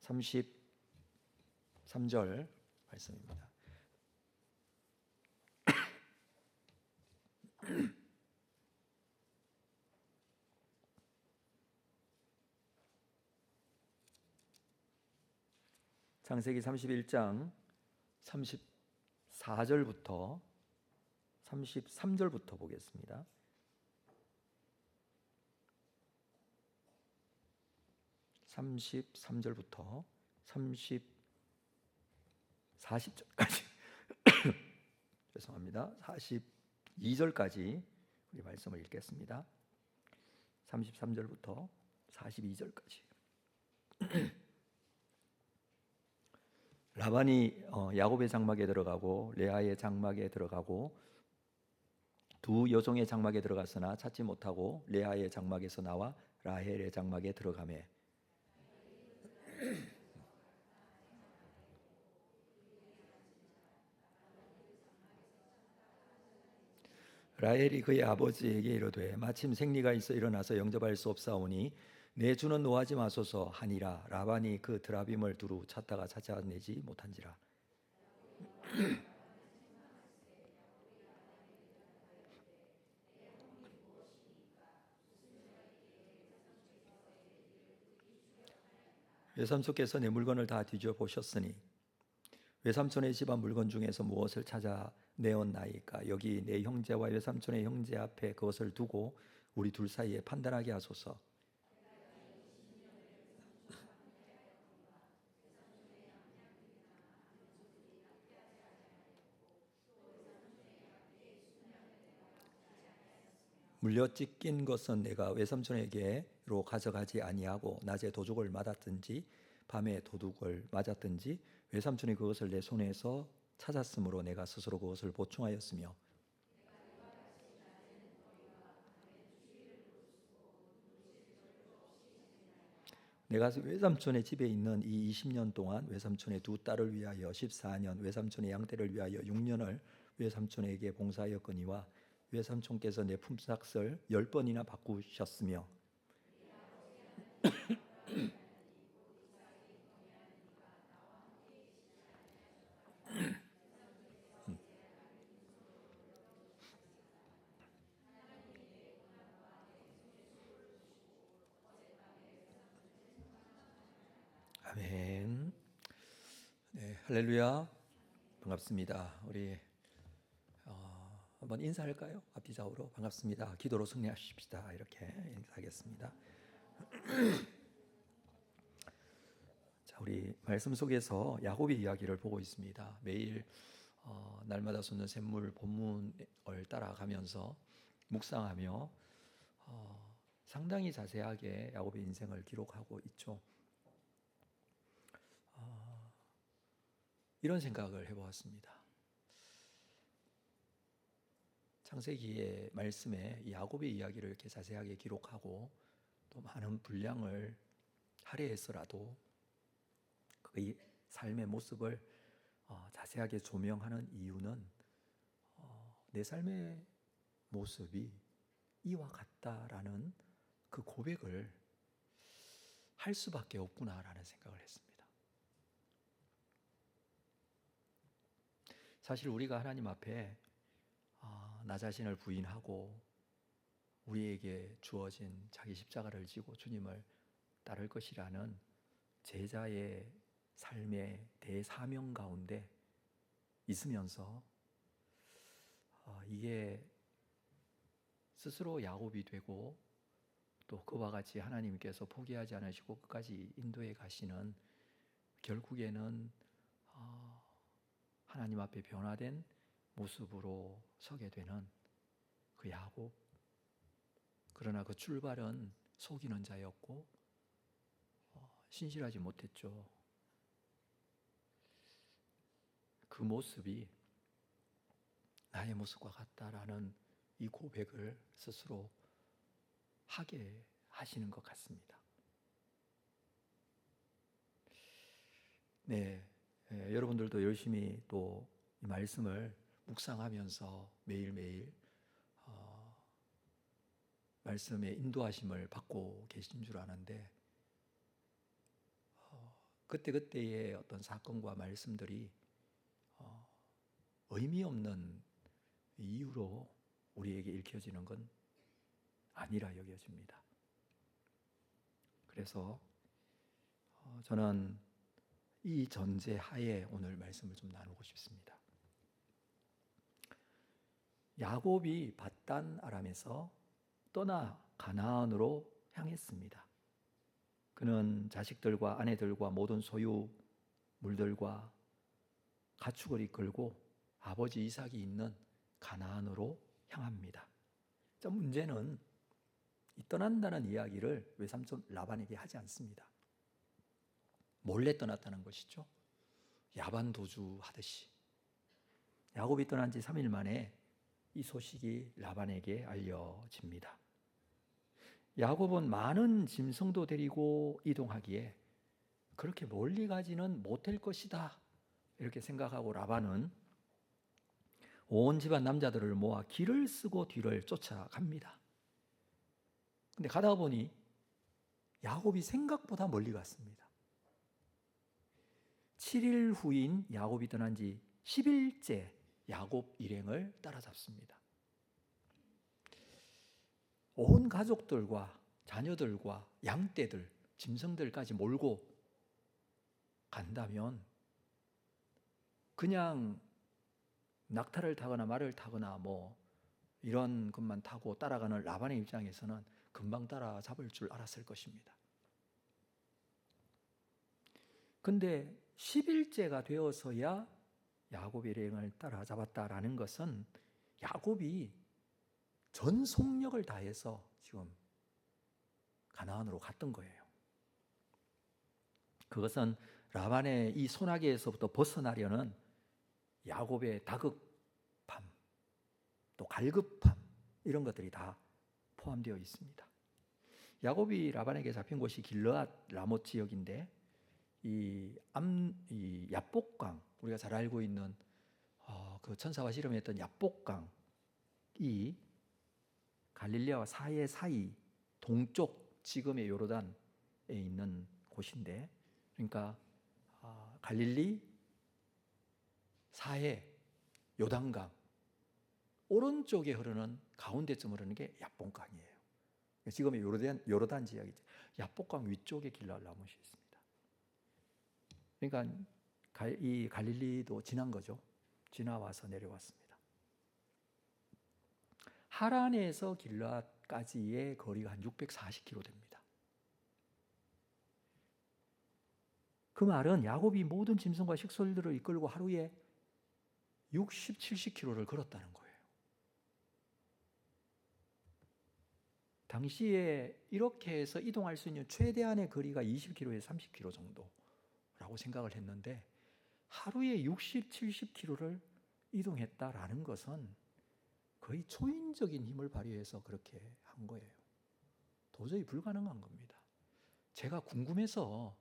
33절 말씀입니다. 창세기 31장 34절부터 33절부터 보겠습니다. 33절부터 40절까지 죄송합니다. 42절까지 우리 말씀을 읽겠습니다. 33절부터 42절까지. 라반이 야곱의 장막에 들어가고 레아의 장막에 들어가고 두 여종의 장막에 들어갔으나 찾지 못하고 레아의 장막에서 나와 라헬의 장막에 들어가매 라헬이 그의 아버지에게 이르되 마침 생리가 있어 일어나서 영접할 수 없사오니 내 주는 노하지 마소서 하니라. 라반이 그 드라빔을 두루 찾다가 찾아내지 못한지라. 외삼촌께서 내 물건을 다 뒤져 보셨으니 외삼촌의 집안 물건 중에서 무엇을 찾아내었나이까? 여기 내 형제와 외삼촌의 형제 앞에 그것을 두고 우리 둘 사이에 판단하게 하소서. 물려 찢긴 것은 내가 외삼촌에게로 가져가지 아니하고 낮에 도둑을 맞았든지 밤에 도둑을 맞았든지 외삼촌이 그것을 내 손에서 찾았으므로 내가 스스로 그것을 보충하였으며 내가 외삼촌의 집에 있는 이 20년 동안 외삼촌의 두 딸을 위하여 14년, 외삼촌의 양떼를 위하여 6년을 외삼촌에게 봉사하였거니와 외삼촌께서 내 품삯을 10번이나 바꾸셨으며 아멘. 네, 할렐루야. 반갑습니다. 우리 한번 인사할까요? 앞뒤 좌우로 반갑습니다. 기도로 승리하십시다. 이렇게 인사하겠습니다. 자, 우리 말씀 속에서 야곱의 이야기를 보고 있습니다. 매일 날마다 솟는 샘물 본문을 따라가면서 묵상하며 상당히 자세하게 야곱의 인생을 기록하고 있죠. 이런 생각을 해보았습니다. 창세기의 말씀에 야곱의 이야기를 이렇게 자세하게 기록하고 또 많은 분량을 할애해서라도 그의 삶의 모습을 자세하게 조명하는 이유는 내 삶의 모습이 이와 같다라는 그 고백을 할 수밖에 없구나라는 생각을 했습니다. 사실 우리가 하나님 앞에 나 자신을 부인하고 우리에게 주어진 자기 십자가를 지고 주님을 따를 것이라는 제자의 삶의 대사명 가운데 있으면서 이게 스스로 야곱이 되고 또 그와 같이 하나님께서 포기하지 않으시고 끝까지 인도해 가시는 결국에는 하나님 앞에 변화된 모습으로 서게 되는 그 야곱. 그러나 그 출발은 속이는 자였고 신실하지 못했죠. 그 모습이 나의 모습과 같다라는 이 고백을 스스로 하게 하시는 것 같습니다. 네, 여러분들도 열심히 또 이 말씀을 묵상하면서 매일매일 말씀의 인도하심을 받고 계신 줄 아는데 그때그때의 어떤 사건과 말씀들이 의미 없는 이유로 우리에게 읽혀지는 건 아니라 여겨집니다. 그래서 저는 이 전제 하에 오늘 말씀을 좀 나누고 싶습니다. 야곱이 밧단 아람에서 떠나 가나안으로 향했습니다. 그는 자식들과 아내들과 모든 소유물들과 가축을 이끌고 아버지 이삭이 있는 가나안으로 향합니다. 자, 문제는 이 떠난다는 이야기를 외삼촌 라반에게 하지 않습니다. 몰래 떠났다는 것이죠. 야반 도주하듯이. 야곱이 떠난 지 3일 만에 이 소식이 라반에게 알려집니다. 야곱은 많은 짐승도 데리고 이동하기에 그렇게 멀리 가지는 못할 것이다 이렇게 생각하고 라반은 온 집안 남자들을 모아 길을 쓰고 뒤를 쫓아갑니다. 근데 가다 보니 야곱이 생각보다 멀리 갔습니다. 7일 후인 야곱이 떠난 지 10일째 야곱 일행을 따라잡습니다. 온 가족들과 자녀들과 양떼들, 짐승들까지 몰고 간다면 그냥 낙타를 타거나 말을 타거나 뭐 이런 것만 타고 따라가는 라반의 입장에서는 금방 따라잡을 줄 알았을 것입니다. 근데 10일째가 되어서야 야곱 일행을 따라잡았다라는 것은 야곱이 전 속력을 다해서 지금 가나안으로 갔던 거예요. 그것은 라반의 이 소나기에서부터 벗어나려는 야곱의 다급함, 또 갈급함 이런 것들이 다 포함되어 있습니다. 야곱이 라반에게 잡힌 곳이 길르앗 라못 지역인데 이 야복강, 우리가 잘 알고 있는 그 천사와 씨름했던 야복강이 갈릴리아와 사이 동쪽 지금의 요르단에 있는 곳인데, 그러니까 갈릴리, 사해, 요단강 오른쪽에 흐르는 가운데쯤 흐르는 게 야복강이에요. 지금의 요르단 지역이죠. 야복강 위쪽에 길르앗 라못이 있습니다. 그러니까 이 갈릴리도 지난 거죠. 지나와서 내려왔습니다. 하란에서 길르앗까지의 거리가 한 640km 됩니다. 그 말은 야곱이 모든 짐승과 식솔들을 이끌고 하루에 60, 70km를 걸었다는 거예요. 당시에 이렇게 해서 이동할 수 있는 최대한의 거리가 20km에서 30km 정도라고 생각을 했는데 하루에 60, 70km를 이동했다라는 것은 거의 초인적인 힘을 발휘해서 그렇게 한 거예요. 도저히 불가능한 겁니다. 제가 궁금해서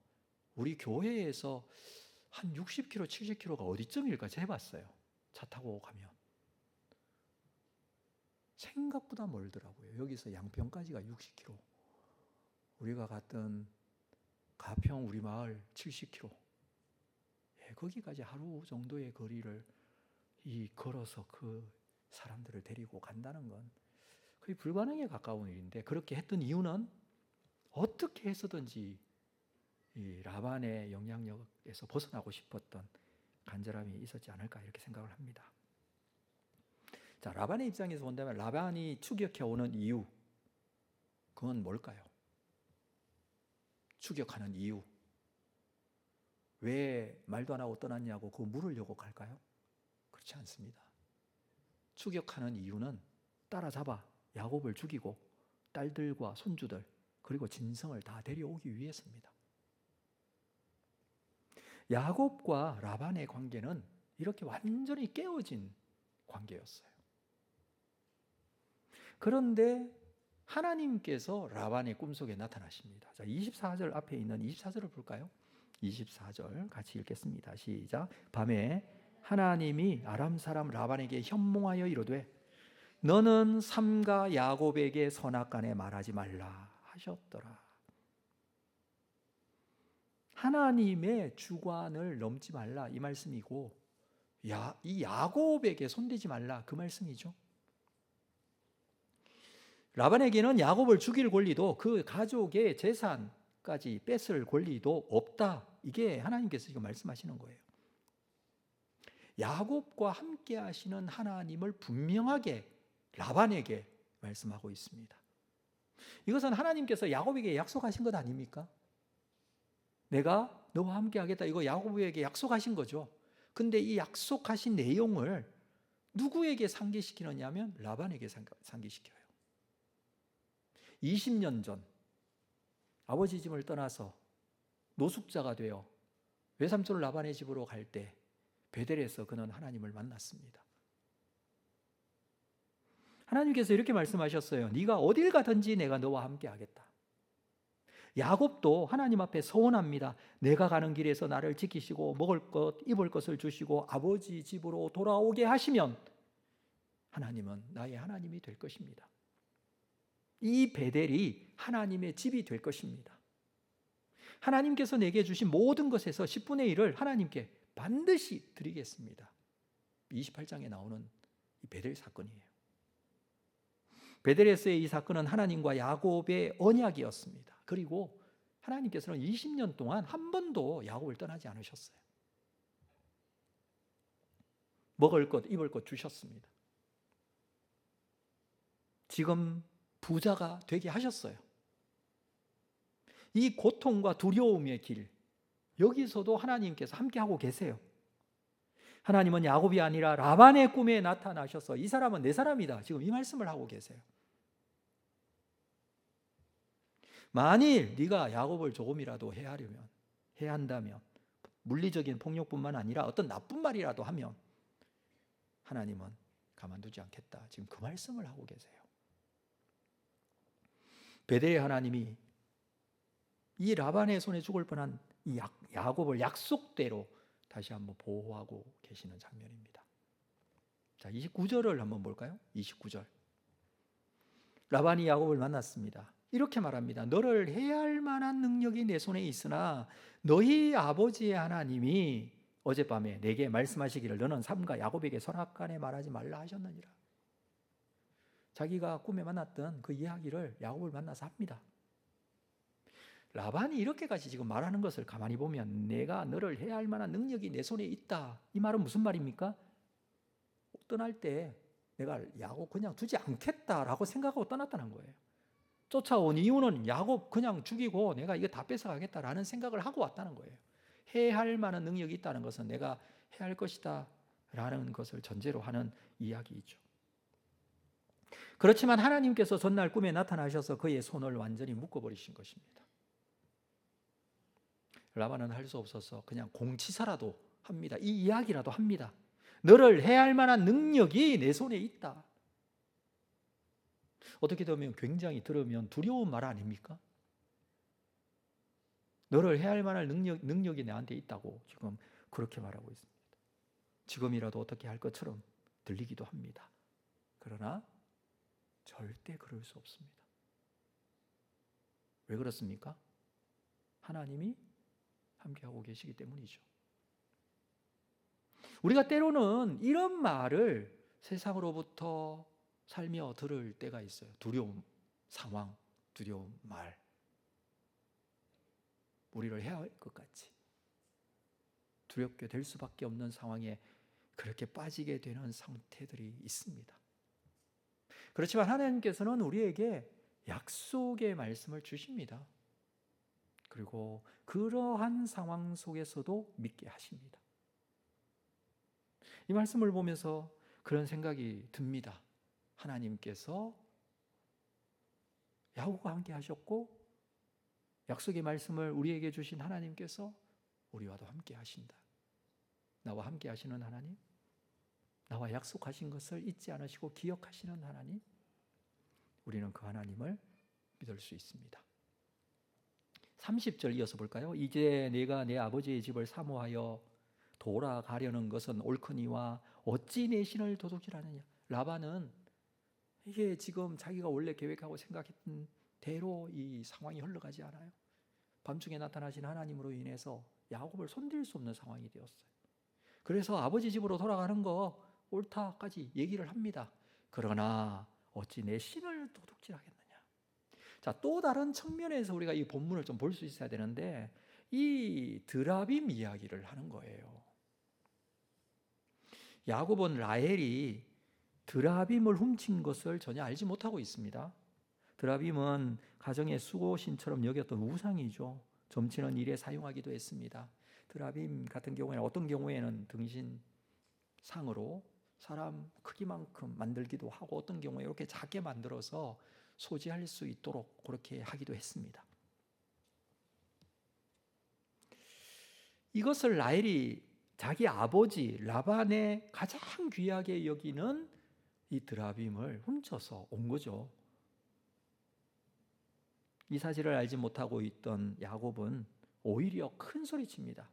우리 교회에서 한 60km, 70km가 어디쯤일까 재봤어요. 차 타고 가면. 생각보다 멀더라고요. 여기서 양평까지가 60km. 우리가 갔던 가평 우리 마을 70km. 거기까지 하루 정도의 거리를 걸어서 그 사람들을 데리고 간다는 건 거의 불가능에 가까운 일인데, 그렇게 했던 이유는 어떻게 해서든지 이 라반의 영향력에서 벗어나고 싶었던 간절함이 있었지 않을까 이렇게 생각을 합니다. 자, 라반의 입장에서 본다면 라반이 추격해 오는 이유, 그건 뭘까요? 추격하는 이유. 왜 말도 안 하고 떠났냐고 그거 물으려고 갈까요? 그렇지 않습니다. 추격하는 이유는 따라잡아 야곱을 죽이고 딸들과 손주들 그리고 짐승을 다 데려오기 위해서입니다. 야곱과 라반의 관계는 이렇게 완전히 깨어진 관계였어요. 그런데 하나님께서 라반의 꿈속에 나타나십니다. 자, 24절 앞에 있는 24절을 볼까요? 24절 같이 읽겠습니다. 시작. 밤에 하나님이 아람 사람 라반에게 현몽하여 이르되 너는 삼가 야곱에게 선악간에 말하지 말라 하셨더라. 하나님의 주관을 넘지 말라 이 말씀이고, 이 야곱에게 손대지 말라 그 말씀이죠. 라반에게는 야곱을 죽일 권리도 그 가족의 재산까지 뺏을 권리도 없다. 이게 하나님께서 지금 말씀하시는 거예요. 야곱과 함께 하시는 하나님을 분명하게 라반에게 말씀하고 있습니다. 이것은 하나님께서 야곱에게 약속하신 것 아닙니까? 내가 너와 함께 하겠다. 이거 야곱에게 약속하신 거죠. 근데 이 약속하신 내용을 누구에게 상기시키느냐 하면 라반에게 상기시켜요. 20년 전 아버지 집을 떠나서 노숙자가 되어 외삼촌 라반의 집으로 갈 때 베델에서 그는 하나님을 만났습니다. 하나님께서 이렇게 말씀하셨어요. 네가 어딜 가든지 내가 너와 함께 하겠다. 야곱도 하나님 앞에 서원합니다. 내가 가는 길에서 나를 지키시고 먹을 것, 입을 것을 주시고 아버지 집으로 돌아오게 하시면 하나님은 나의 하나님이 될 것입니다. 이 베델이 하나님의 집이 될 것입니다. 하나님께서 내게 주신 모든 것에서 10분의 1을 하나님께 반드시 드리겠습니다. 28장에 나오는 이 베델 사건이에요. 베델에서의 이 사건은 하나님과 야곱의 언약이었습니다. 그리고 하나님께서는 20년 동안 한 번도 야곱을 떠나지 않으셨어요. 먹을 것, 입을 것 주셨습니다. 지금 부자가 되게 하셨어요. 이 고통과 두려움의 길, 여기서도 하나님께서 함께하고 계세요. 하나님은 야곱이 아니라 라반의 꿈에 나타나셔서 이 사람은 내 사람이다. 지금 이 말씀을 하고 계세요. 만일 네가 야곱을 조금이라도 해야 한다면 물리적인 폭력뿐만 아니라 어떤 나쁜 말이라도 하면 하나님은 가만두지 않겠다. 지금 그 말씀을 하고 계세요. 베델의 하나님이 이 라반의 손에 죽을 뻔한 이 야곱을 약속대로 다시 한번 보호하고 계시는 장면입니다. 자, 29절을 한번 볼까요? 29절. 라반이 야곱을 만났습니다. 이렇게 말합니다. 너를 해할 만한 능력이 내 손에 있으나 너희 아버지의 하나님이 어젯밤에 내게 말씀하시기를 너는 삼가 야곱에게 선악간에 말하지 말라 하셨느니라. 자기가 꿈에 만났던 그 이야기를 야곱을 만나서 합니다. 라반이 이렇게까지 지금 말하는 것을 가만히 보면 내가 너를 해야 할 만한 능력이 내 손에 있다. 이 말은 무슨 말입니까? 떠날 때 내가 야곱 그냥 두지 않겠다라고 생각하고 떠났다는 거예요. 쫓아온 이유는 야곱 그냥 죽이고 내가 이거 다 뺏어가겠다라는 생각을 하고 왔다는 거예요. 해야 할 만한 능력이 있다는 것은 내가 해야 할 것이다 라는 것을 전제로 하는 이야기이죠. 그렇지만 하나님께서 전날 꿈에 나타나셔서 그의 손을 완전히 묶어버리신 것입니다. 라반은 할 수 없어서 그냥 공치사라도 합니다. 이 이야기라도 합니다. 너를 해야 할 만한 능력이 내 손에 있다. 어떻게 보면 굉장히 들으면 두려운 말 아닙니까? 너를 해야 할 만한 능력이 나한테 있다고 지금 그렇게 말하고 있습니다. 지금이라도 어떻게 할 것처럼 들리기도 합니다. 그러나 절대 그럴 수 없습니다. 왜 그렇습니까? 하나님이 함께하고 계시기 때문이죠. 우리가 때로는 이런 말을 세상으로부터 살며 들을 때가 있어요. 두려운 상황, 두려운 말. 우리를 해야 할 것 같이 두렵게 될 수밖에 없는 상황에 그렇게 빠지게 되는 상태들이 있습니다. 그렇지만 하나님께서는 우리에게 약속의 말씀을 주십니다. 그리고 그러한 상황 속에서도 믿게 하십니다. 이 말씀을 보면서 그런 생각이 듭니다. 하나님께서 야곱과 함께 하셨고 약속의 말씀을 우리에게 주신 하나님께서 우리와도 함께 하신다. 나와 함께 하시는 하나님, 나와 약속하신 것을 잊지 않으시고 기억하시는 하나님, 우리는 그 하나님을 믿을 수 있습니다. 30절 이어서 볼까요? 이제 내가 내 아버지의 집을 사모하여 돌아가려는 것은 옳거니와 어찌 내 신을 도둑질하느냐. 라반은 이게 지금 자기가 원래 계획하고 생각했던 대로 이 상황이 흘러가지 않아요. 밤중에 나타나신 하나님으로 인해서 야곱을 손댈 수 없는 상황이 되었어요. 그래서 아버지 집으로 돌아가는 거 옳다까지 얘기를 합니다. 그러나 어찌 내 신을 도둑질하겠느냐. 자, 또 다른 측면에서 우리가 이 본문을 좀 볼 수 있어야 되는데 이 드라빔 이야기를 하는 거예요. 야곱은 라헬이 드라빔을 훔친 것을 전혀 알지 못하고 있습니다. 드라빔은 가정의 수고신처럼 여겼던 우상이죠. 점치는 일에 사용하기도 했습니다. 드라빔 같은 경우에는 어떤 경우에는 등신상으로 사람 크기만큼 만들기도 하고 어떤 경우에 이렇게 작게 만들어서 소지할 수 있도록 그렇게 하기도 했습니다. 이것을 라헬이 자기 아버지 라반의 가장 귀하게 여기는 이 드라빔을 훔쳐서 온 거죠. 이 사실을 알지 못하고 있던 야곱은 오히려 큰 소리칩니다.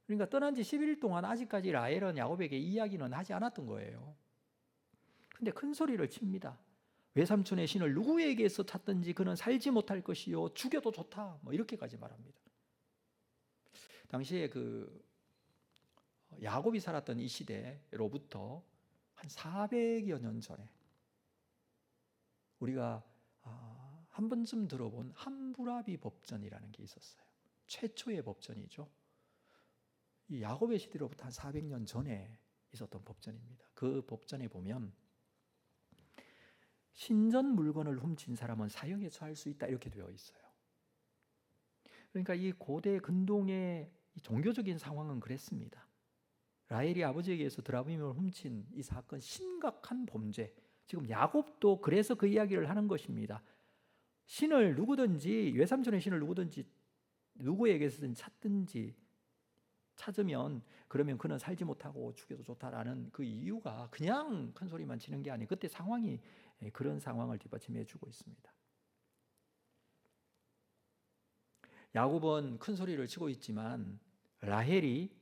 그러니까 떠난 지 10일 동안 아직까지 라헬은 야곱에게 이야기는 하지 않았던 거예요. 근데 큰 소리를 칩니다. 외삼촌의 신을 누구에게서 찾든지 그는 살지 못할 것이요 죽여도 좋다, 뭐 이렇게까지 말합니다. 당시에 야곱이 살았던 이 시대로부터 한 400여 년 전에 우리가 한 번쯤 들어본 함부라비 법전이라는 게 있었어요. 최초의 법전이죠. 이 야곱의 시대로부터 한 400년 전에 있었던 법전입니다. 그 법전에 보면 신전 물건을 훔친 사람은 사형에 처할 수 있다 이렇게 되어 있어요. 그러니까 이 고대 근동의 종교적인 상황은 그랬습니다. 라헬이 아버지에게서 드라빔을 훔친 이 사건 심각한 범죄. 지금 야곱도 그래서 그 이야기를 하는 것입니다. 신을 누구든지 외삼촌의 신을 누구에게서든 찾으면 그러면 그는 살지 못하고 죽여도 좋다라는 그 이유가 그냥 큰 소리만 치는 게 아니에요. 그때 상황이 그런 상황을 뒷받침해 주고 있습니다. 야곱은 큰 소리를 치고 있지만 라헬이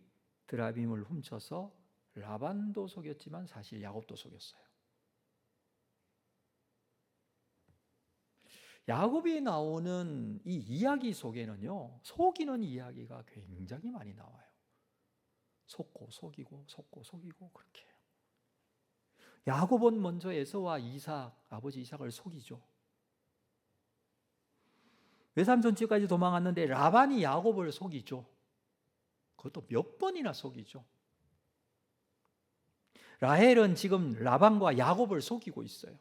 드라빔을 훔쳐서 라반도 속였지만 사실 야곱도 속였어요. 야곱이 나오는 이 이야기 속에는요, 속이는 이야기가 굉장히 많이 나와요. 속고 속이고 속고 속이고 그렇게 해요. 야곱은 먼저 에서와 아버지 이삭을 속이죠. 외삼촌 집까지 도망갔는데 라반이 야곱을 속이죠. 그것도 몇 번이나 속이죠. 라헬은 지금 라반과 야곱을 속이고 있어요.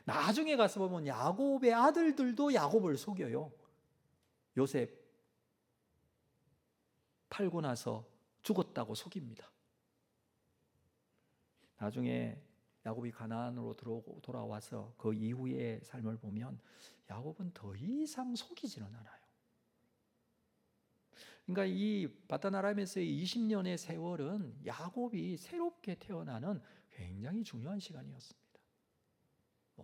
나중에 가서 보면 야곱의 아들들도 야곱을 속여요. 요셉 팔고 나서 죽었다고 속입니다. 나중에 야곱이 가나안으로 돌아와서 그 이후의 삶을 보면 야곱은 더 이상 속이지는 않아요. 그러니까 이 바단 아람에서의 20년의 세월은 야곱이 새롭게 태어나는 굉장히 중요한 시간이었습니다.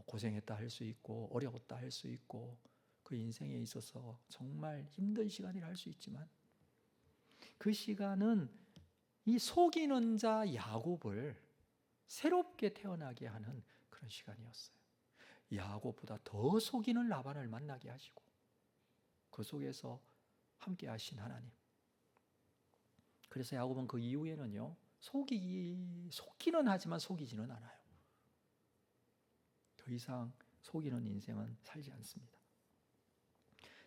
고생했다 할 수 있고 어려웠다 할 수 있고 그 인생에 있어서 정말 힘든 시간이라 할 수 있지만 그 시간은 이 속이는 자 야곱을 새롭게 태어나게 하는 그런 시간이었어요. 야곱보다 더 속이는 라반을 만나게 하시고 그 속에서 함께 하신 하나님. 그래서 야곱은 그 이후에는요, 속기는 하지만 속이지는 않아요. 더 이상 속이는 인생은 살지 않습니다.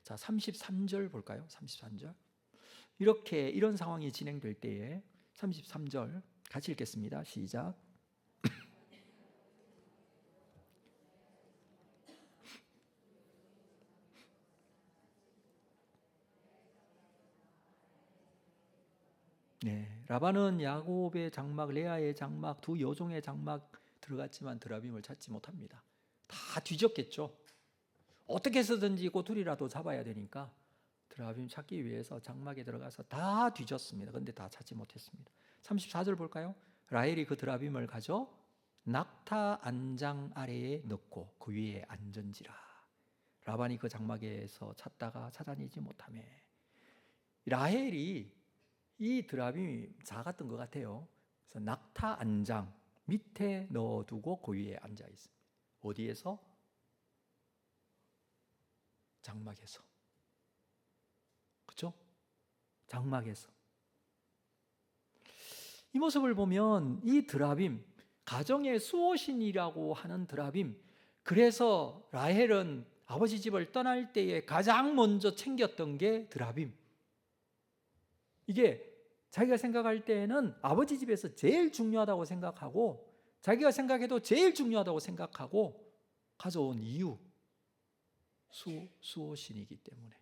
자, 33절 볼까요? 33절. 이런 상황이 진행될 때에 33절 같이 읽겠습니다. 시작. 네, 라반은 야곱의 장막, 레아의 장막, 두 여종의 장막 들어갔지만 드라빔을 찾지 못합니다. 다 뒤졌겠죠. 어떻게 해서든지 그 둘이라도 잡아야 되니까 드라빔 찾기 위해서 장막에 들어가서 다 뒤졌습니다. 그런데 다 찾지 못했습니다. 34절 볼까요? 라헬이 그 드라빔을 가져 낙타 안장 아래에 넣고 그 위에 앉은지라. 라반이 그 장막에서 찾다가 찾아내지 못하매. 라헬이 이 드라빔이 작았던 것 같아요. 그래서 낙타 안장 밑에 넣어두고 그 위에 앉아 있습니다. 어디에서? 장막에서. 그렇죠? 장막에서. 이 모습을 보면 이 드라빔, 가정의 수호신이라고 하는 드라빔, 그래서 라헬은 아버지 집을 떠날 때에 가장 먼저 챙겼던 게 드라빔. 이게 자기가 생각할 때에는 아버지 집에서 제일 중요하다고 생각하고, 자기가 생각해도 제일 중요하다고 생각하고 가져온 이유, 수호신이기 때문에,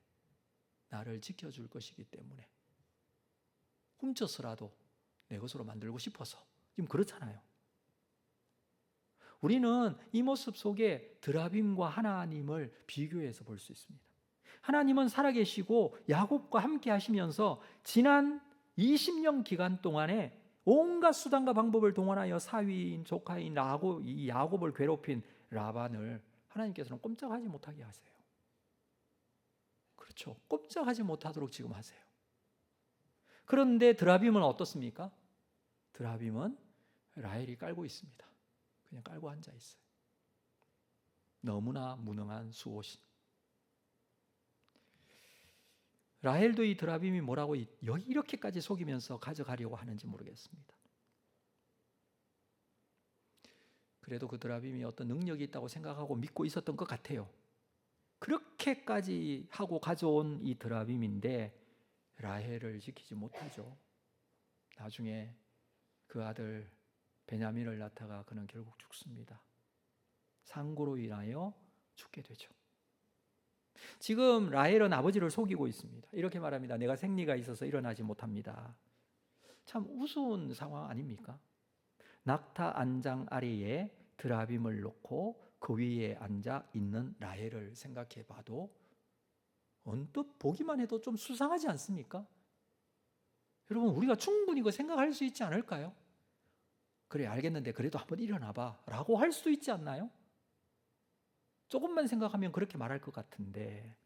나를 지켜줄 것이기 때문에, 훔쳐서라도 내 것으로 만들고 싶어서. 지금 그렇잖아요. 우리는 이 모습 속에 드라빔과 하나님을 비교해서 볼 수 있습니다. 하나님은 살아계시고 야곱과 함께 하시면서 지난 20년 기간 동안에 온갖 수단과 방법을 동원하여 사위인 조카인 야곱을 괴롭힌 라반을 하나님께서는 꼼짝하지 못하게 하세요. 그렇죠. 꼼짝하지 못하도록 지금 하세요. 그런데 드라빔은 어떻습니까? 드라빔은 라헬이 깔고 있습니다. 그냥 깔고 앉아 있어요. 너무나 무능한 수호신. 라헬도 이 드라빔이 뭐라고 이렇게까지 속이면서 가져가려고 하는지 모르겠습니다. 그래도 그 드라빔이 어떤 능력이 있다고 생각하고 믿고 있었던 것 같아요. 그렇게까지 하고 가져온 이 드라빔인데 라헬을 지키지 못하죠. 나중에 그 아들 베냐민을 낳다가 그는 결국 죽습니다. 상고로 인하여 죽게 되죠. 지금 라헬은 아버지를 속이고 있습니다. 이렇게 말합니다. 내가 생리가 있어서 일어나지 못합니다. 참 우스운 상황 아닙니까? 낙타 안장 아래에 드라빔을 놓고 그 위에 앉아 있는 라헬을 생각해 봐도 언뜻 보기만 해도 좀 수상하지 않습니까? 여러분, 우리가 충분히 그 생각할 수 있지 않을까요? 그래, 알겠는데 그래도 한번 일어나 봐 라고 할 수 있지 않나요? 조금만 생각하면 그렇게 말할 것 같은데,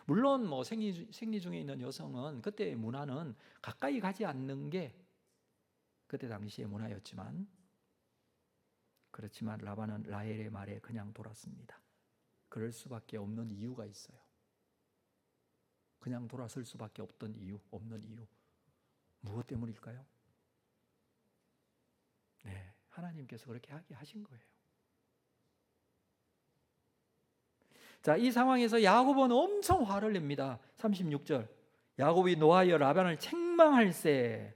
물론 뭐 생리 중에 있는 여성은 그때의 문화는 가까이 가지 않는 게 그때 당시의 문화였지만, 그렇지만 라반은 라헬의 말에 그냥 돌았습니다. 그럴 수밖에 없는 이유가 있어요. 그냥 돌아설 수밖에 없는 이유. 무엇 때문일까요? 네, 하나님께서 그렇게 하게 하신 거예요. 자, 이 상황에서 야곱은 엄청 화를 냅니다. 36절. 야곱이 노하여 라반을 책망할세.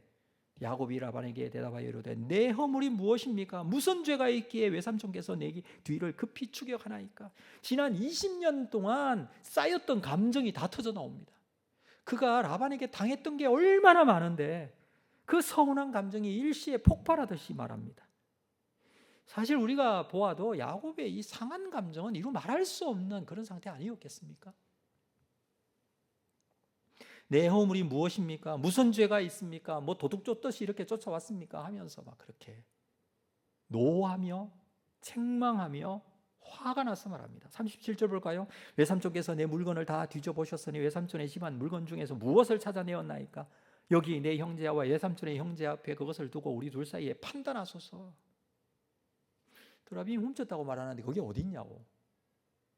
야곱이 라반에게 대답하여 이르되 내 허물이 무엇입니까? 무슨 죄가 있기에 외삼촌께서 내 뒤를 급히 추격하나이까? 지난 20년 동안 쌓였던 감정이 다 터져 나옵니다. 그가 라반에게 당했던 게 얼마나 많은데 그 서운한 감정이 일시에 폭발하듯이 말합니다. 사실 우리가 보아도 야곱의 이 상한 감정은 이루 말할 수 없는 그런 상태 아니었겠습니까? 내 허물이 무엇입니까? 무슨 죄가 있습니까? 뭐 도둑 쫓듯이 이렇게 쫓아왔습니까? 하면서 막 그렇게 노하며 책망하며 화가 나서 말합니다. 37절 볼까요? 외삼촌께서 내 물건을 다 뒤져보셨으니 외삼촌의 집안 물건 중에서 무엇을 찾아내었나이까? 여기 내 형제와 외삼촌의 형제 앞에 그것을 두고 우리 둘 사이에 판단하소서. 드라빔이 훔쳤다고 말하는데 그게 어디 있냐고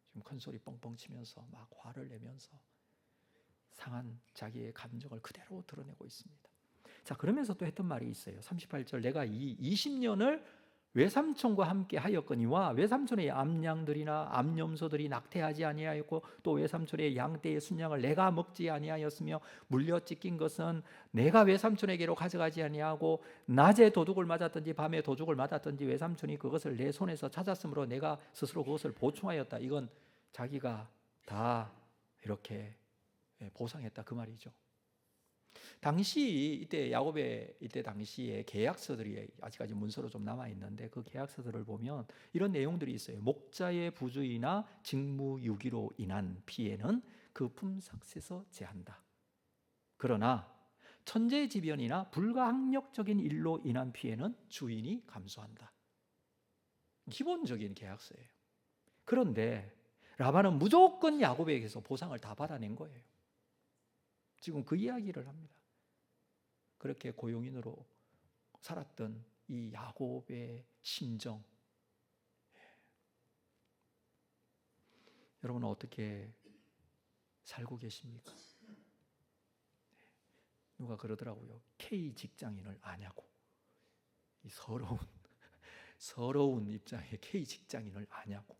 지금 큰 소리 뻥뻥 치면서 막 화를 내면서 상한 자기의 감정을 그대로 드러내고 있습니다. 자, 그러면서 또 했던 말이 있어요. 38절. 내가 이 20년을 외삼촌과 함께 하였거니와 외삼촌의 암양들이나 암염소들이 낙태하지 아니하였고 또 외삼촌의 양떼의 순양을 내가 먹지 아니하였으며 물려 찢긴 것은 내가 외삼촌에게로 가져가지 아니하고 낮에 도둑을 맞았든지 밤에 도둑을 맞았든지 외삼촌이 그것을 내 손에서 찾았으므로 내가 스스로 그것을 보충하였다. 이건 자기가 다 이렇게 보상했다 그 말이죠. 당시 이때 야곱의 이때 당시에 계약서들이 아직까지 문서로 좀 남아 있는데 그 계약서들을 보면 이런 내용들이 있어요. 목자의 부주의나 직무유기로 인한 피해는 그 품삯에서 제한다. 그러나 천재지변이나 불가항력적인 일로 인한 피해는 주인이 감수한다. 기본적인 계약서예요. 그런데 라반은 무조건 야곱에게서 보상을 다 받아낸 거예요. 지금 그 이야기를 합니다. 그렇게 고용인으로 살았던 이 야곱의 심정, 여러분은 어떻게 살고 계십니까? 누가 그러더라고요. K 직장인을 아냐고. 이 서러운 입장의 K 직장인을 아냐고.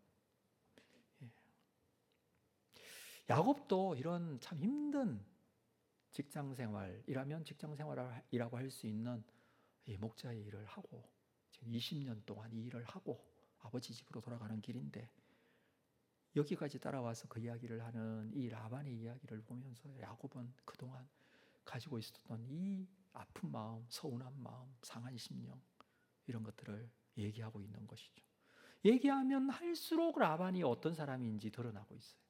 야곱도 이런 참 힘든 직장 생활이라면 직장 생활이라고 할 수 있는 이 목자의 일을 하고 지금 20년 동안 이 일을 하고 아버지 집으로 돌아가는 길인데, 여기까지 따라와서 그 이야기를 하는 이 라반의 이야기를 보면서 야곱은 그동안 가지고 있었던 이 아픈 마음, 서운한 마음, 상한 심령, 이런 것들을 얘기하고 있는 것이죠. 얘기하면 할수록 라반이 어떤 사람인지 드러나고 있어요.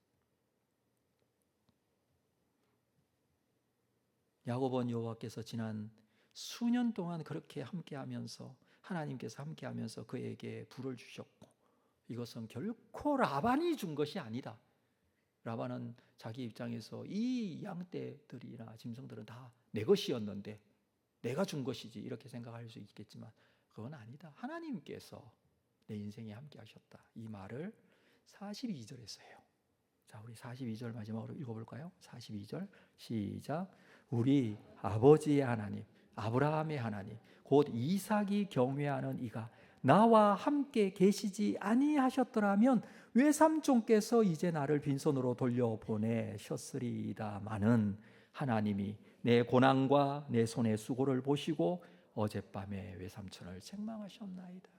야곱은 여호와께서 지난 수년 동안 그렇게 함께하면서, 하나님께서 함께하면서 그에게 부를 주셨고, 이것은 결코 라반이 준 것이 아니다. 라반은 자기 입장에서 이 양떼들이나 짐승들은 다 내 것이었는데 내가 준 것이지 이렇게 생각할 수 있겠지만 그건 아니다. 하나님께서 내 인생에 함께 하셨다. 이 말을 42절에서 해요. 자, 우리 42절 마지막으로 읽어볼까요? 42절 시작. 우리 아버지의 하나님, 아브라함의 하나님, 곧 이삭이 경외하는 이가 나와 함께 계시지 아니하셨더라면 외삼촌께서 이제 나를 빈손으로 돌려보내셨으리다마는 하나님이 내 고난과 내 손의 수고를 보시고 어젯밤에 외삼촌을 책망하셨나이다.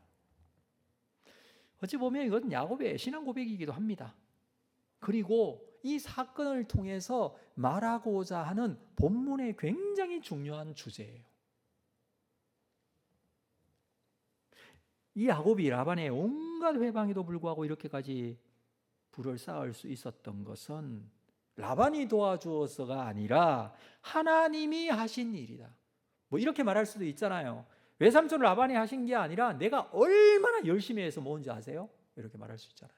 어찌 보면 이건 야곱의 신앙 고백이기도 합니다. 그리고 이 사건을 통해서 말하고자 하는 본문의 굉장히 중요한 주제예요. 이 야곱이 라반의 온갖 회방에도 불구하고 이렇게까지 부를 쌓을 수 있었던 것은 라반이 도와주어서가 아니라 하나님이 하신 일이다. 뭐 이렇게 말할 수도 있잖아요. 외삼촌 라반이 하신 게 아니라 내가 얼마나 열심히 해서 모은지 아세요? 이렇게 말할 수 있잖아요.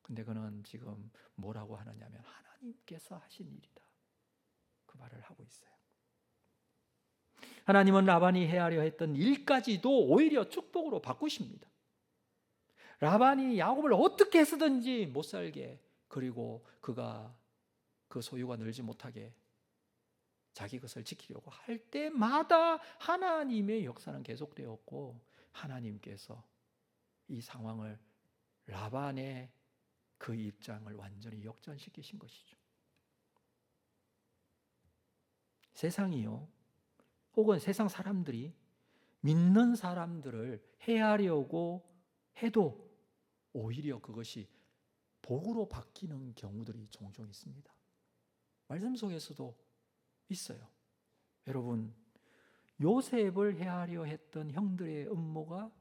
근데 그는 지금 뭐라고 하느냐면 하나님께서 하신 일이다. 그 말을 하고 있어요. 하나님은 라반이 헤아려 했던 일까지도 오히려 축복으로 바꾸십니다. 라반이 야곱을 어떻게 해서든지 못 살게, 그리고 그가 그 소유가 늘지 못하게 자기 것을 지키려고 할 때마다 하나님의 역사는 계속되었고, 하나님께서 이 상황을, 라반의 그 입장을 완전히 역전시키신 것이죠. 세상이요, 혹은 세상 사람들이 믿는 사람들을 해하려고 해도 오히려 그것이 복으로 바뀌는 경우들이 종종 있습니다. 말씀 속에서도 있어요. 여러분, 요셉을 해하려 했던 형들의 음모가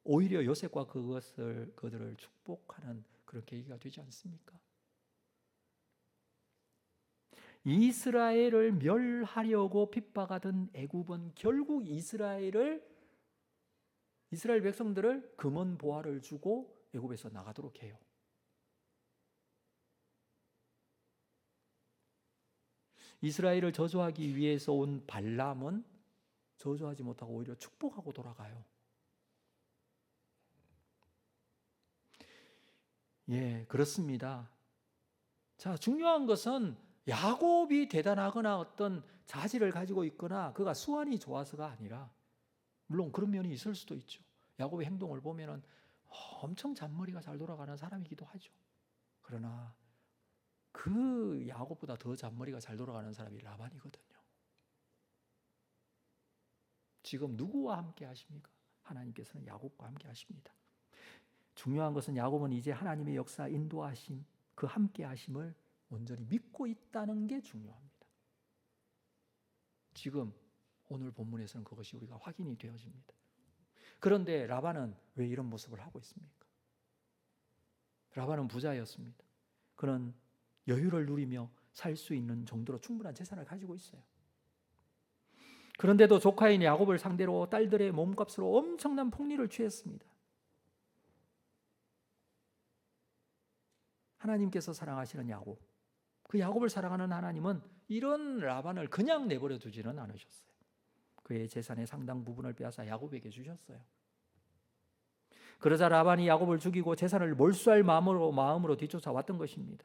오히려 요셉과 그들을 축복하는 그런 계기가 되지 않습니까? 이스라엘을 멸하려고 핍박하던 애굽은 결국 이스라엘 백성들을 금은 보화를 주고 애굽에서 나가도록 해요. 이스라엘을 저주하기 위해서 온 발람은 저주하지 못하고 오히려 축복하고 돌아가요. 예, 그렇습니다. 자, 중요한 것은 야곱이 대단하거나 어떤 자질을 가지고 있거나 그가 수완이 좋아서가 아니라, 물론 그런 면이 있을 수도 있죠. 야곱의 행동을 보면은 엄청 잔머리가 잘 돌아가는 사람이기도 하죠. 그러나 그 야곱보다 더 잔머리가 잘 돌아가는 사람이 라반이거든요. 지금 누구와 함께 하십니까? 하나님께서는 야곱과 함께 하십니다. 중요한 것은 야곱은 이제 하나님의 역사, 인도하심, 그 함께 하심을 온전히 믿고 있다는 게 중요합니다. 지금 오늘 본문에서는 그것이 우리가 확인이 되어집니다. 그런데 라반은 왜 이런 모습을 하고 있습니까? 라반은 부자였습니다. 그는 여유를 누리며 살 수 있는 정도로 충분한 재산을 가지고 있어요. 그런데도 조카인 야곱을 상대로 딸들의 몸값으로 엄청난 폭리를 취했습니다. 하나님께서 사랑하시는 야곱, 그 야곱을 사랑하는 하나님은 이런 라반을 그냥 내버려 두지는 않으셨어요. 그의 재산의 상당 부분을 빼앗아 야곱에게 주셨어요. 그러자 라반이 야곱을 죽이고 재산을 몰수할 마음으로 뒤쫓아왔던 것입니다.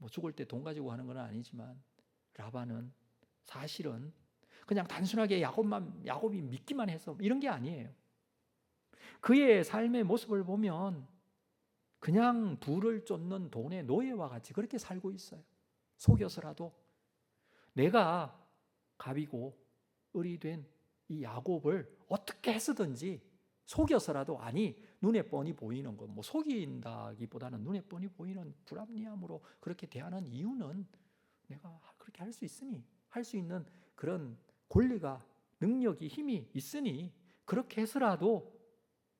뭐 죽을 때 돈 가지고 하는 건 아니지만 라반은 사실은 그냥 단순하게 야곱이 믿기만 해서 이런 게 아니에요. 그의 삶의 모습을 보면 그냥 부를 쫓는 돈의 노예와 같이 그렇게 살고 있어요. 속여서라도 내가 갑이고 을이 된 이 야곱을 어떻게 해서든지 속여서라도, 아니 눈에 뻔히 보이는 것, 뭐 속인다기보다는 눈에 뻔히 보이는 불합리함으로 그렇게 대하는 이유는 내가 그렇게 할 수 있으니, 할 수 있는 그런 권리가, 능력이, 힘이 있으니 그렇게 해서라도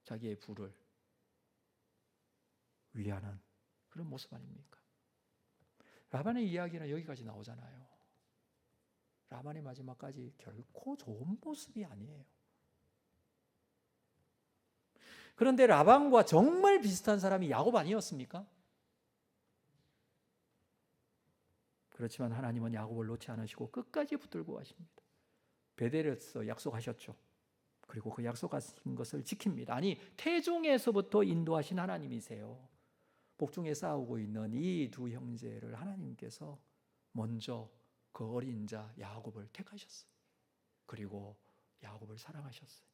자기의 부를 위하는 그런 모습 아닙니까? 라반의 이야기는 여기까지 나오잖아요. 라반의 마지막까지 결코 좋은 모습이 아니에요. 그런데 라반과 정말 비슷한 사람이 야곱 아니었습니까? 그렇지만 하나님은 야곱을 놓지 않으시고 끝까지 붙들고 가십니다. 베델에서 약속하셨죠. 그리고 그 약속하신 것을 지킵니다. 아니, 태중에서부터 인도하신 하나님이세요. 복중에 싸우고 있는 이 두 형제를 하나님께서 먼저 그 어린 자 야곱을 택하셨어요. 그리고 야곱을 사랑하셨어요.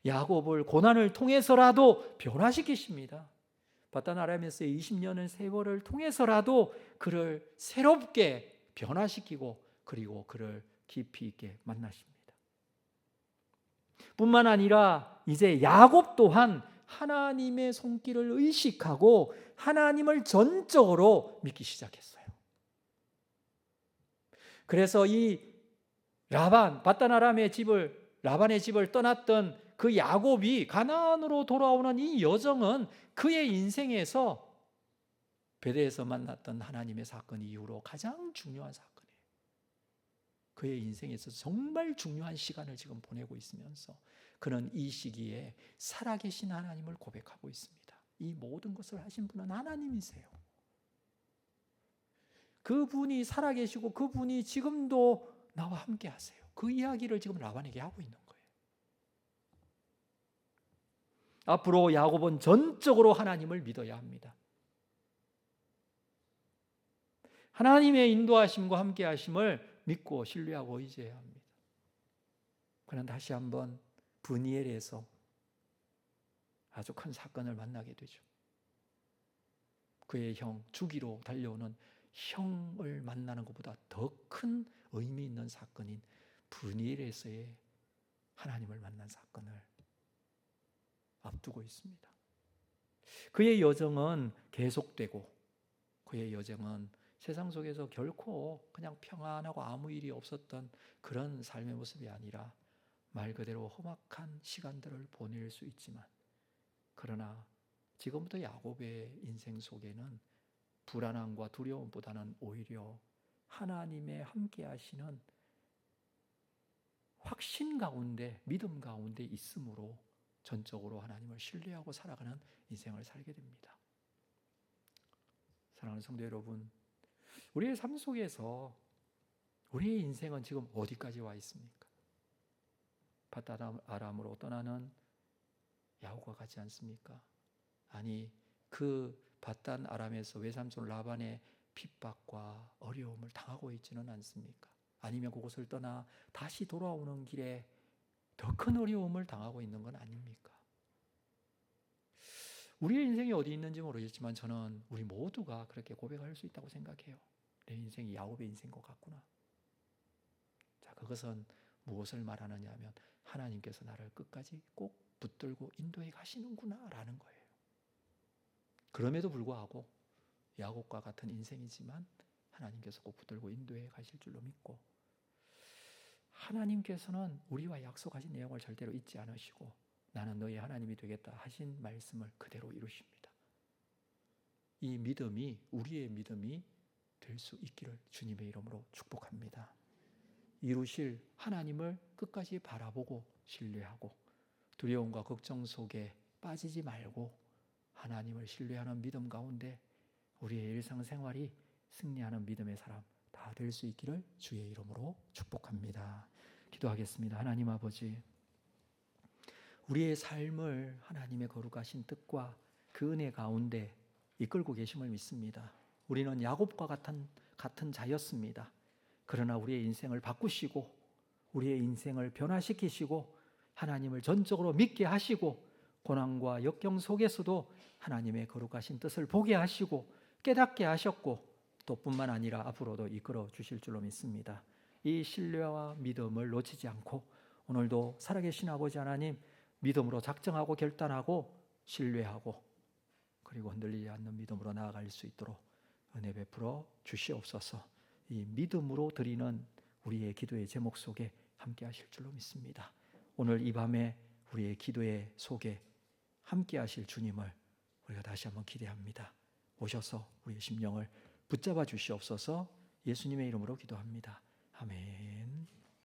야곱을 고난을 통해서라도 변화시키십니다. 바단 아람에서의 20년의 세월을 통해서라도 그를 새롭게 변화시키고 그리고 그를 깊이 있게 만나십니다. 뿐만 아니라 이제 야곱 또한 하나님의 손길을 의식하고 하나님을 전적으로 믿기 시작했어요. 그래서 이 바단 아람의 라반의 집을 떠났던 그 야곱이 가나안으로 돌아오는 이 여정은 그의 인생에서 베델에서 만났던 하나님의 사건 이후로 가장 중요한 사건이에요. 그의 인생에서 정말 중요한 시간을 지금 보내고 있으면서 그는 이 시기에 살아계신 하나님을 고백하고 있습니다. 이 모든 것을 하신 분은 하나님이세요. 그분이 살아계시고 그분이 지금도 나와 함께 하세요. 그 이야기를 지금 라반에게 하고 있는 거예요. 앞으로 야곱은 전적으로 하나님을 믿어야 합니다. 하나님의 인도하심과 함께 하심을 믿고 신뢰하고 의지해야 합니다. 그는 다시 한번 브니엘에서 아주 큰 사건을 만나게 되죠. 그의 형, 주기로 달려오는 형을 만나는 것보다 더 큰 의미 있는 사건인 브니엘에서의 하나님을 만난 사건을 앞두고 있습니다. 그의 여정은 계속되고 그의 여정은 세상 속에서 결코 그냥 평안하고 아무 일이 없었던 그런 삶의 모습이 아니라 말 그대로 험악한 시간들을 보낼 수 있지만, 그러나 지금부터 야곱의 인생 속에는 불안함과 두려움보다는 오히려 하나님의 함께 하시는 확신 가운데, 믿음 가운데 있으므로 전적으로 하나님을 신뢰하고 살아가는 인생을 살게 됩니다. 사랑하는 성도 여러분, 우리의 삶 속에서 우리의 인생은 지금 어디까지 와 있습니까? 바단 아람으로 떠나는 야곱과 같지 않습니까? 아니, 그 바단 아람에서 외삼촌 라반의 핍박과 어려움을 당하고 있지는 않습니까? 아니면 그곳을 떠나 다시 돌아오는 길에 더 큰 어려움을 당하고 있는 건 아닙니까? 우리의 인생이 어디 있는지 모르겠지만 저는 우리 모두가 그렇게 고백할 수 있다고 생각해요. 내 인생이 야곱의 인생인 것 같구나. 자, 그것은 무엇을 말하느냐 하면 하나님께서 나를 끝까지 꼭 붙들고 인도해 가시는구나 라는 거예요. 그럼에도 불구하고 야곱과 같은 인생이지만 하나님께서 꼭 붙들고 인도해 가실 줄로 믿고, 하나님께서는 우리와 약속하신 내용을 절대로 잊지 않으시고 나는 너의 하나님이 되겠다 하신 말씀을 그대로 이루십니다. 이 믿음이 우리의 믿음이 될 수 있기를 주님의 이름으로 축복합니다. 이루실 하나님을 끝까지 바라보고 신뢰하고 두려움과 걱정 속에 빠지지 말고 하나님을 신뢰하는 믿음 가운데 우리의 일상생활이 승리하는 믿음의 사람 다 될 수 있기를 주의 이름으로 축복합니다. 기도하겠습니다. 하나님 아버지, 우리의 삶을 하나님의 거룩하신 뜻과 그 은혜 가운데 이끌고 계심을 믿습니다. 우리는 야곱과 같은 자였습니다. 그러나 우리의 인생을 바꾸시고 우리의 인생을 변화시키시고 하나님을 전적으로 믿게 하시고 고난과 역경 속에서도 하나님의 거룩하신 뜻을 보게 하시고 깨닫게 하셨고 또 뿐만 아니라 앞으로도 이끌어 주실 줄로 믿습니다. 이 신뢰와 믿음을 놓치지 않고 오늘도 살아계신 아버지 하나님 믿음으로 작정하고 결단하고 신뢰하고 그리고 흔들리지 않는 믿음으로 나아갈 수 있도록 은혜 베풀어 주시옵소서. 이 믿음으로 드리는 우리의 기도의 제목 속에 함께 하실 줄로 믿습니다. 오늘 이 밤에 우리의 기도의 속에 함께 하실 주님을 우리가 다시 한번 기대합니다. 오셔서 우리의 심령을 붙잡아 주시옵소서. 예수님의 이름으로 기도합니다. 아멘.